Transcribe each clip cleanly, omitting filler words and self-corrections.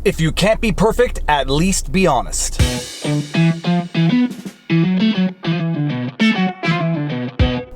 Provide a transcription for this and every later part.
If you can't be perfect, at least be honest.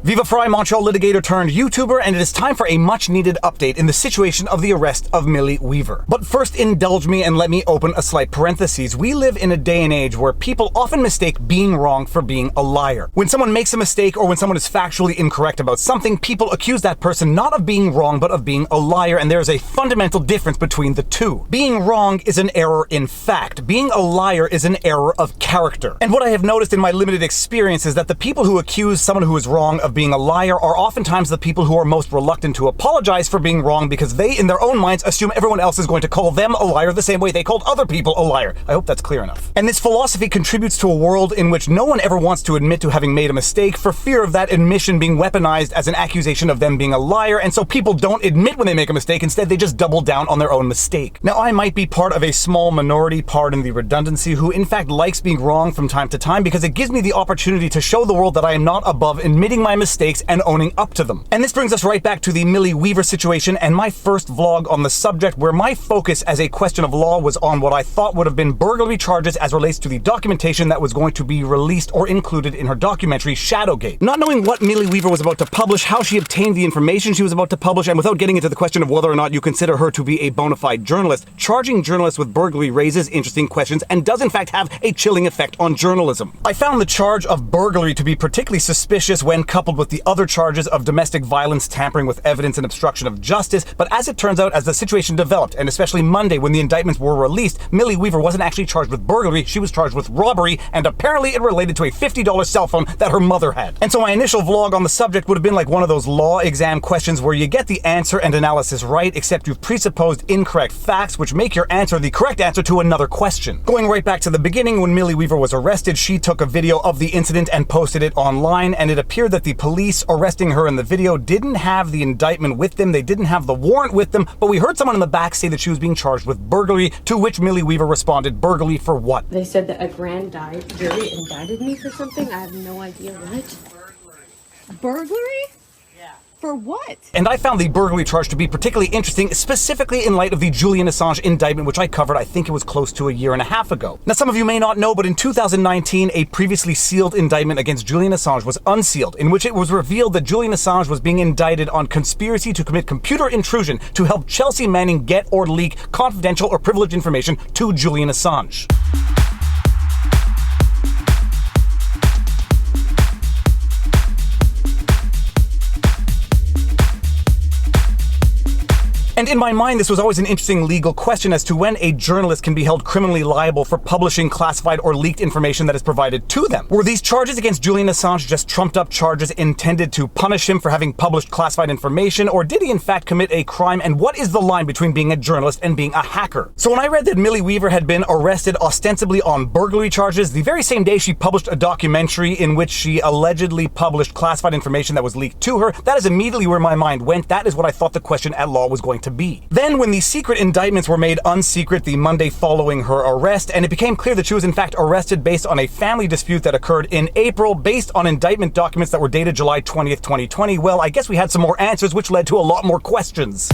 Viva Frei, Montreal litigator turned YouTuber, and it is time for a much-needed update in the situation of the arrest of Millie Weaver. But first, indulge me and let me open a slight parenthesis. We live in a day and age where people often mistake being wrong for being a liar. When someone makes a mistake or when someone is factually incorrect about something, people accuse that person not of being wrong but of being a liar, and there is a fundamental difference between the two. Being wrong is an error in fact. Being a liar is an error of character. And what I have noticed in my limited experience is that the people who accuse someone who is wrong of being a liar are oftentimes the people who are most reluctant to apologize for being wrong because they, in their own minds, assume everyone else is going to call them a liar the same way they called other people a liar. I hope that's clear enough. And this philosophy contributes to a world in which no one ever wants to admit to having made a mistake for fear of that admission being weaponized as an accusation of them being a liar, and so people don't admit when they make a mistake. Instead, they just double down on their own mistake. Now, I might be part of a small minority, pardon the redundancy, who in fact likes being wrong from time to time because it gives me the opportunity to show the world that I am not above admitting my mistakes and owning up to them. And this brings us right back to the Millie Weaver situation and my first vlog on the subject, where my focus as a question of law was on what I thought would have been burglary charges as relates to the documentation that was going to be released or included in her documentary Shadowgate. Not knowing what Millie Weaver was about to publish, how she obtained the information she was about to publish, and without getting into the question of whether or not you consider her to be a bona fide journalist, charging journalists with burglary raises interesting questions and does in fact have a chilling effect on journalism. I found the charge of burglary to be particularly suspicious when coupled with the other charges of domestic violence, tampering with evidence, and obstruction of justice, but as it turns out, as the situation developed, and especially Monday when the indictments were released, Millie Weaver wasn't actually charged with burglary, she was charged with robbery, and apparently it related to a $50 cell phone that her mother had. And so my initial vlog on the subject would have been like one of those law exam questions where you get the answer and analysis right, except you've presupposed incorrect facts which make your answer the correct answer to another question. Going right back to the beginning, when Millie Weaver was arrested, she took a video of the incident and posted it online, and it appeared that the police arresting her in the video didn't have the indictment with them, they didn't have the warrant with them, but we heard someone in the back say that she was being charged with burglary, to which Millie Weaver responded, burglary for what? They said that a grand jury indicted me for something. I have no idea what. Burglary? For what? And I found the burglary charge to be particularly interesting, specifically in light of the Julian Assange indictment, which I covered, I think it was close to a year and a half ago. Now, some of you may not know, but in 2019, a previously sealed indictment against Julian Assange was unsealed, in which it was revealed that Julian Assange was being indicted on conspiracy to commit computer intrusion to help Chelsea Manning get or leak confidential or privileged information to Julian Assange. And in my mind, this was always an interesting legal question as to when a journalist can be held criminally liable for publishing classified or leaked information that is provided to them. Were these charges against Julian Assange just trumped up charges intended to punish him for having published classified information, or did he in fact commit a crime, and what is the line between being a journalist and being a hacker? So when I read that Millie Weaver had been arrested ostensibly on burglary charges, the very same day she published a documentary in which she allegedly published classified information that was leaked to her, that is immediately where my mind went. That is what I thought the question at law was going to be. Then when the secret indictments were made unsecret the Monday following her arrest, and it became clear that she was in fact arrested based on a family dispute that occurred in April based on indictment documents that were dated July 20th, 2020, well, I guess we had some more answers, which led to a lot more questions.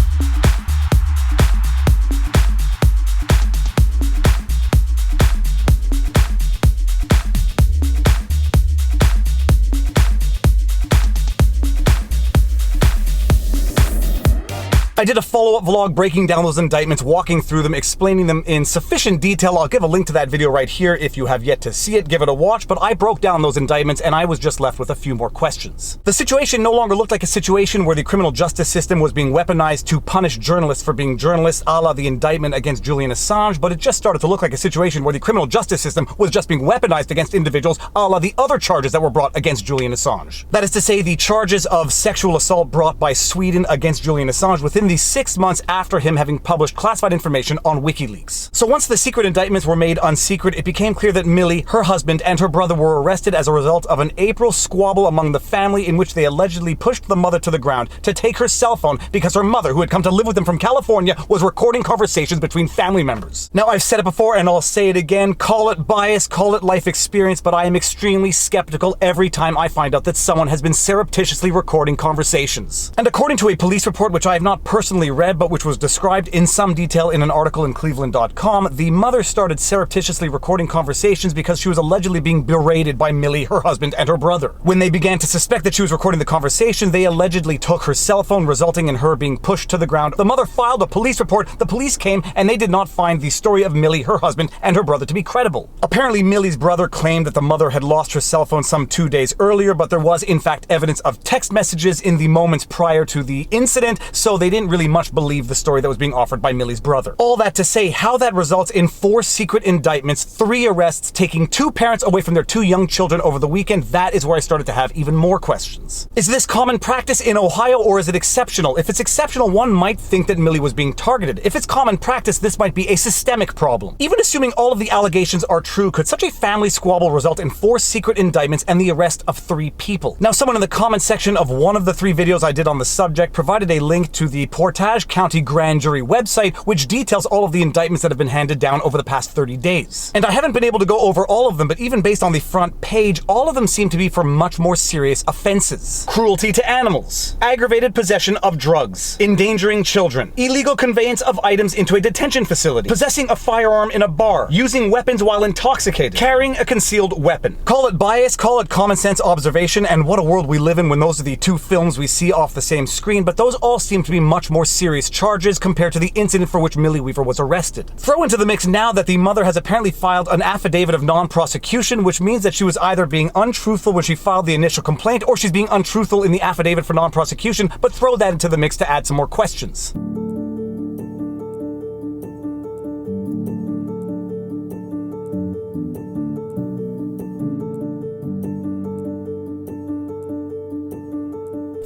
I did a follow-up vlog breaking down those indictments, walking through them, explaining them in sufficient detail. I'll give a link to that video right here if you have yet to see it. Give it a watch, but I broke down those indictments and I was just left with a few more questions. The situation no longer looked like a situation where the criminal justice system was being weaponized to punish journalists for being journalists, a la the indictment against Julian Assange, but it just started to look like a situation where the criminal justice system was just being weaponized against individuals, a la the other charges that were brought against Julian Assange. That is to say, the charges of sexual assault brought by Sweden against Julian Assange within the 6 months after him having published classified information on WikiLeaks. So once the secret indictments were made unsecret, it became clear that Millie, her husband, and her brother were arrested as a result of an April squabble among the family in which they allegedly pushed the mother to the ground to take her cell phone because her mother, who had come to live with them from California, was recording conversations between family members. Now, I've said it before and I'll say it again, call it bias, call it life experience, but I am extremely skeptical every time I find out that someone has been surreptitiously recording conversations. And according to a police report, which I have not personally personally read, but which was described in some detail in an article in Cleveland.com, the mother started surreptitiously recording conversations because she was allegedly being berated by Millie, her husband, and her brother. When they began to suspect that she was recording the conversation, they allegedly took her cell phone, resulting in her being pushed to the ground. The mother filed a police report, the police came, and they did not find the story of Millie, her husband, and her brother to be credible. Apparently, Millie's brother claimed that the mother had lost her cell phone some 2 days earlier, but there was in fact evidence of text messages in the moments prior to the incident, so they didn't really much believe the story that was being offered by Millie's brother. All that to say, how that results in 4 secret indictments, 3 arrests, taking 2 parents away from their 2 young children over the weekend, that is where I started to have even more questions. Is this common practice in Ohio, or is it exceptional? If it's exceptional, one might think that Millie was being targeted. If it's common practice, this might be a systemic problem. Even assuming all of the allegations are true, could such a family squabble result in 4 secret indictments and the arrest of 3 people? Now, someone in the comment section of one of the 3 videos I did on the subject provided a link to the Portage County Grand Jury website, which details all of the indictments that have been handed down over the past 30 days. And I haven't been able to go over all of them, but even based on the front page, all of them seem to be for much more serious offenses. Cruelty to animals, aggravated possession of drugs, endangering children, illegal conveyance of items into a detention facility, possessing a firearm in a bar, using weapons while intoxicated, carrying a concealed weapon. Call it bias, call it common sense observation, and what a world we live in when those are the 2 films we see off the same screen, but those all seem to be much more serious charges compared to the incident for which Millie Weaver was arrested. Throw into the mix now that the mother has apparently filed an affidavit of non-prosecution, which means that she was either being untruthful when she filed the initial complaint, or she's being untruthful in the affidavit for non-prosecution, but throw that into the mix to add some more questions.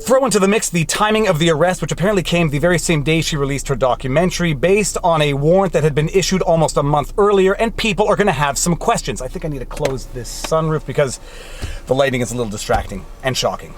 Throw into the mix the timing of the arrest, which apparently came the very same day she released her documentary, based on a warrant that had been issued almost a month earlier, and people are going to have some questions. I think I need to close this sunroof because the lighting is a little distracting and shocking.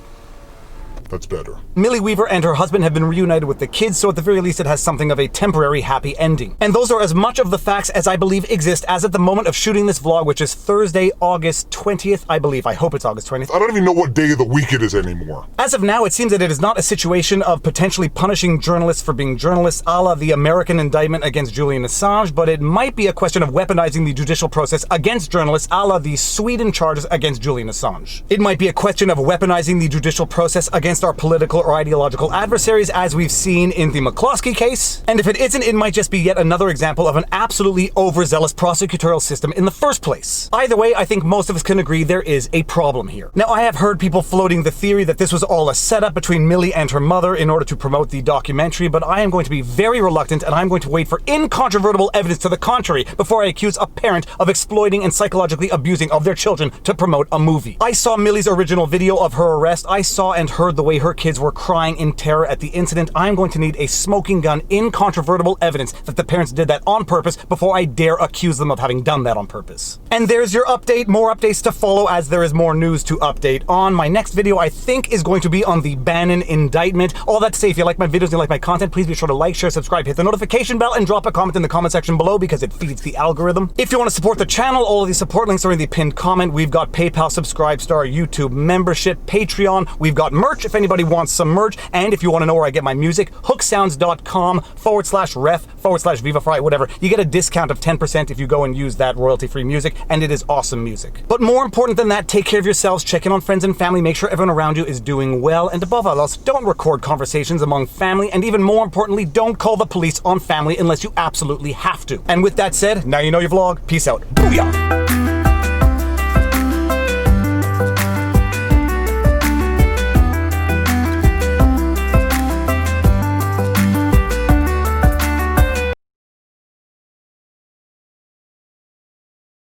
That's better. Millie Weaver and her husband have been reunited with the kids, so at the very least it has something of a temporary happy ending. And those are as much of the facts as I believe exist as at the moment of shooting this vlog, which is Thursday, August 20th, I believe. I hope it's August 20th. I don't even know what day of the week it is anymore. As of now, it seems that it is not a situation of potentially punishing journalists for being journalists, a la the American indictment against Julian Assange, but it might be a question of weaponizing the judicial process against journalists, a la the Sweden charges against Julian Assange. It might be a question of weaponizing the judicial process against our political or ideological adversaries, as we've seen in the McCloskey case. And if it isn't, it might just be yet another example of an absolutely overzealous prosecutorial system in the first place. Either way, I think most of us can agree there is a problem here. Now, I have heard people floating the theory that this was all a setup between Millie and her mother in order to promote the documentary, but I am going to be very reluctant, and I'm going to wait for incontrovertible evidence to the contrary before I accuse a parent of exploiting and psychologically abusing of their children to promote a movie. I saw Millie's original video of her arrest. I saw and heard the way her kids were crying in terror at the incident. I'm going to need a smoking gun, incontrovertible evidence that the parents did that on purpose before I dare accuse them of having done that on purpose. And there's your update. More updates to follow as there is more news to update on. My next video, I think, is going to be on the Bannon indictment. All that to say, if you like my videos and you like my content, please be sure to like, share, subscribe, hit the notification bell, and drop a comment in the comment section below because it feeds the algorithm. If you want to support the channel, all of the support links are in the pinned comment. We've got PayPal, Subscribestar, YouTube membership, Patreon. We've got merch if anybody wants some merch. And if you want to know where I get my music, hooksounds.com/ref/Viva whatever. You get a discount of 10% if you go and use that royalty-free music, and it is awesome music. But more important than that, take care of yourselves, check in on friends and family, make sure everyone around you is doing well, and above all else, don't record conversations among family, and even more importantly, don't call the police on family unless you absolutely have to. And with that said, now you know your vlog. Peace out. Booyah!